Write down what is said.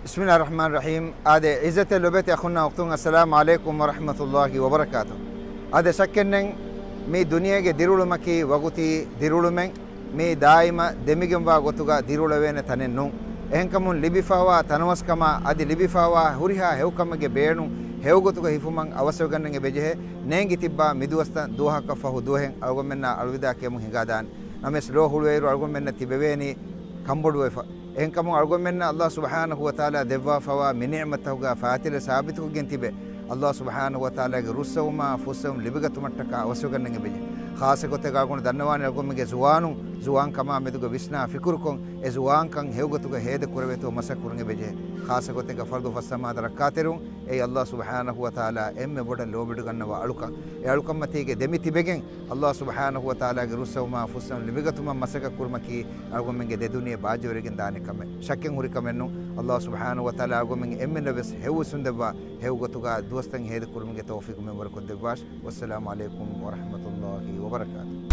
بسم الله الرحمن الرحيم. هذا عزة اللبت أخونا وقتنا السلام عليكم ورحمة الله وبركاته. هذا شكلنا مي دنيا کے دیرول مکی وقتی دیرول میں مي دائما دميگم وقتوگا دیرول وين تننو එහෙන්කමුන් ලිබිෆාවා තනවස්කම අදි ලිබිෆාවා හුරිහා හෙව්කමගේ බේණු හෙව්ගතුක හිෆුමන් අවශ්‍ය ගන්නගේ බෙජෙහෙ නේංගි තිබ්බා මිදුවස්ත දුවහක ෆහු දුහෙන් අල්ගොමෙන්න අල්විදා කියමු හිඟාදාන් නමස් ලෝ හුළුවේරු අල්ගොමෙන්න තිබෙවේනි කම්බොඩු වෙෆ එහෙන්කමුන් අල්ගොමෙන්න අල්ලාහ් සුබ්හානහු වතාලා දෙවවා ෆවා මිනිඅමතහුගා ෆාතිල සාබිතුගෙන් තිබේ අල්ලාහ් සුබ්හානහු වතාලාගේ රුස්සවුමා ෆුස්සවුම් ලිබිගතුමට්ටක අවශ්‍ය ගන්නගේ බෙජෙ ખાસ කොතේ ගාගුණ දන්නවානේ අල්ගොමගේ සුවානු زوان كما مدوغ وسنا فكركم ازوان كان هيوغتوغ هيد كوربيتو مسكورنگه بجه خاص کوتك فرض فسما دركاترون اي الله سبحانه وتعالى ام بودا لوبيد گنوا අලුක ඒ අලුකම් මතීගේ දෙමිති බෙගෙන් الله سبحانه وتعالى ගේ රුස්සවමා ෆුස්සම් ලිබිගතුම මසක කුර්මකි අලුගොම්ගේ දෙදුනිය බාජවරගෙන් දානෙකම ශක්කෙන් හුරිකමෙන්නු الله سبحانه وتعالى අලුගොම්ගේ එම්මෙන් ලබස් හෙවුසුන්දවා හෙවුගතුගා දුවස්තන් හේද කුර්මගේ තෞෆීක් මෙ වරකො දෙවාස් වස්සලාමු අලයිකුම් වරහමතුල්ලාහි වබරකාතුහු